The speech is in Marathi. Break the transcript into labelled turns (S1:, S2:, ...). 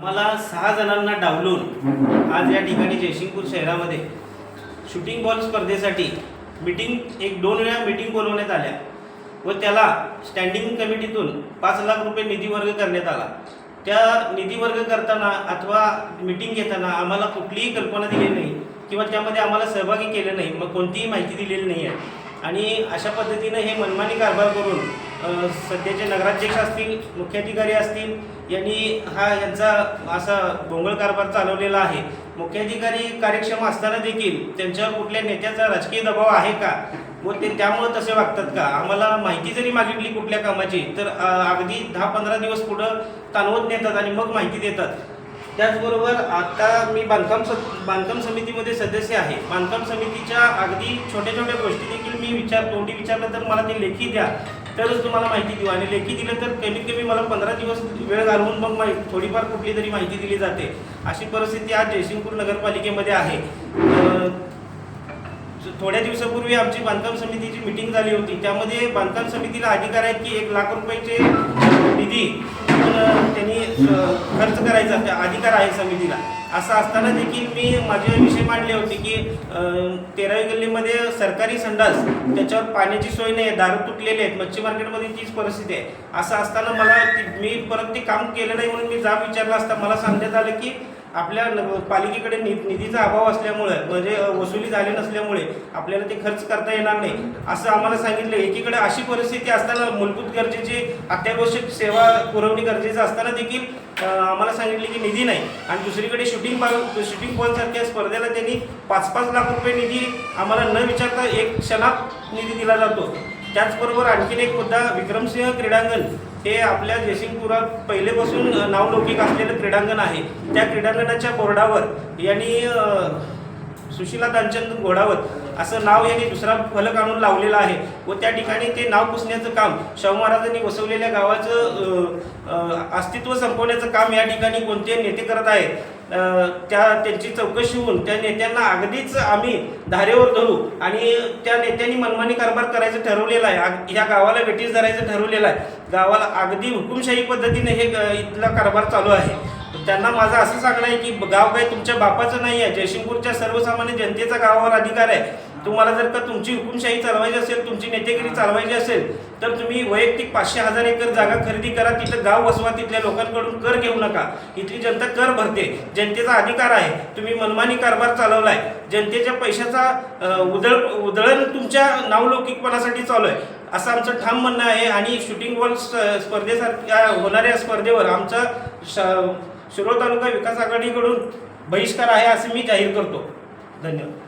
S1: मला 6 जणांना डावलून आज या ठिकाणी जयसिंगपूर शहरामध्ये शूटिंग बॉल स्पर्धेसाठी मीटिंग 1-2 वेळा मीटिंग बोलवण्यात आल्या व त्याला स्टँडिंग कमिटीतून 5 लाख रुपये निधी वर्ग करण्यात आला। त्या निधी वर्ग करताना अथवा मीटिंग घेताना आम्हाला कुठलीही कल्पना दिली नाही किंवा त्यामध्ये आम्हाला सहभागी केले नाही, मग कोणतीही माहिती दिलेली नाही आहे। आणि अशा पद्धतीने हे मनमानी कारभार करून सध्याचे नगराध्यक्ष असतील, मुख्याधिकारी असतील यांनी यांचा असा भोंगळ कारभार चालवलेला आहे। मुख्याधिकारी कार्यक्षम असताना देखील त्यांच्यावर कुठल्या नेत्याचा राजकीय दबाव आहे का व ते त्यामुळे तसे वागतात का? आम्हाला माहिती जरी मागितली कुठल्या कामाची तर अगदी 10-15 दिवस पुढं ताणवत नेतात आणि मग माहिती देतात। त्याचबरोबर आता मी बांधकाम समितीमध्ये सदस्य आहे। बांधकाम समितीच्या अगदी छोट्या छोट्या गोष्टी देखील मी तोंडी विचारलं तर मला ते लेखी द्या तरच तुम्हाला माहिती देऊ, आणि लेखी दिलं तर कमीत कमी मला 15 दिवस वेळ घालवून मग थोडीफार कुठली तरी माहिती दिली जाते। अशी परिस्थिती आज जयसिंगपूर नगरपालिकेमध्ये आहे। थोड्या दिवसापूर्वी आमची बांधकाम समितीची मीटिंग झाली होती, त्यामध्ये बांधकाम समितीला अधिकार आहेत की 1 लाख रुपयाचे निधी त्यांनी खर्च करायचा अधिकार आहे समितीला। असं असताना देखील मी माझे विषय मांडले होते की 13वी गल्लीमध्ये सरकारी संडास, त्याच्यावर पाण्याची सोय नाही आहे, दारू तुटलेले आहेत, मच्छी मार्केटमध्ये तीच परिस्थिती आहे। असं असताना मी परत ते काम केलं नाही म्हणून मी जाब विचारला असता मला सांगण्यात आलं की आपल्या पालिकेकडे निधीचा अभाव असल्यामुळे म्हणजे वसुली झाली नसल्यामुळे आपल्याला ते खर्च करता येणार नाही असं आम्हाला सांगितलं। एकीकडे अशी परिस्थिती असताना मूलभूत गरजेची अत्यावश्यक सेवा पुरवणी गरजेचं असताना देखील आम्हाला सांगितले की निधी नाही, आणि दुसरीकडे शूटिंग बॉल सारख्या स्पर्धेला त्यांनी 5-5 लाख रुपये निधी आम्हाला न विचारता एक क्षणात निधी दिला जातो। त्याचबरोबर आणखीन एक मुद्दा, विक्रमसिंह क्रीडांगण हे आपल्या जयसिंगपुरात पहिलेपासून नावलौकिक असलेलं क्रीडांगण आहे। त्या क्रीडांगणाच्या बोर्डावर यांनी सुशीला दानचंद घोडावत असं नाव यांनी दुसरा फलक आणून लावलेला आहे व त्या ठिकाणी ते नाव पुसण्याचं काम, शाहू महाराजांनी वसवलेल्या गावाचं अस्तित्व संपवण्याचं काम या ठिकाणी कोणते नेते करत आहेत। त्यांची चौकशी होऊन त्या नेत्यांना अगदीच आम्ही धारेवर धरू आणि त्या नेत्यांनी मनमानी कारभार करायचं ठरवलेलं आहे, ह्या गावाला वेटीस धरायचं ठरवलेलं आहे। गावाला अगदी हुकुमशाही पद्धतीने हे इथला कारभार चालू आहे। त्यांना माझं असं सांगणं आहे की गाव काही तुमच्या बापाचं नाही आहे, जयसिंगपूरच्या सर्वसामान्य जनतेचा गावावर अधिकार आहे। तुम्हाला जर का तुमची हुकुमशाही चालवायची असेल, तुमची नेतेगिरी चालवायची असेल तर तुम्ही वैयक्तिक 500,000 एकर जागा खरेदी करा, तिथं गाव वसवा, तिथल्या लोकांकडून कर घेऊ नका। इथली जनता कर भरते, जनतेचा अधिकार आहे। तुम्ही मनमानी कारभार चालवलाय, जनतेच्या पैशाचा उधळण तुमच्या नावलौकिकपणासाठी चालू आहे असं आमचं ठाम म्हणणं आहे। आणि शूटिंग बॉल स्पर्धेसारख्या होणाऱ्या स्पर्धेवर आमचा शिरोळ तालुका विकास आघाडीकडून बहिष्कार आहे असं मी जाहीर करतो। धन्यवाद।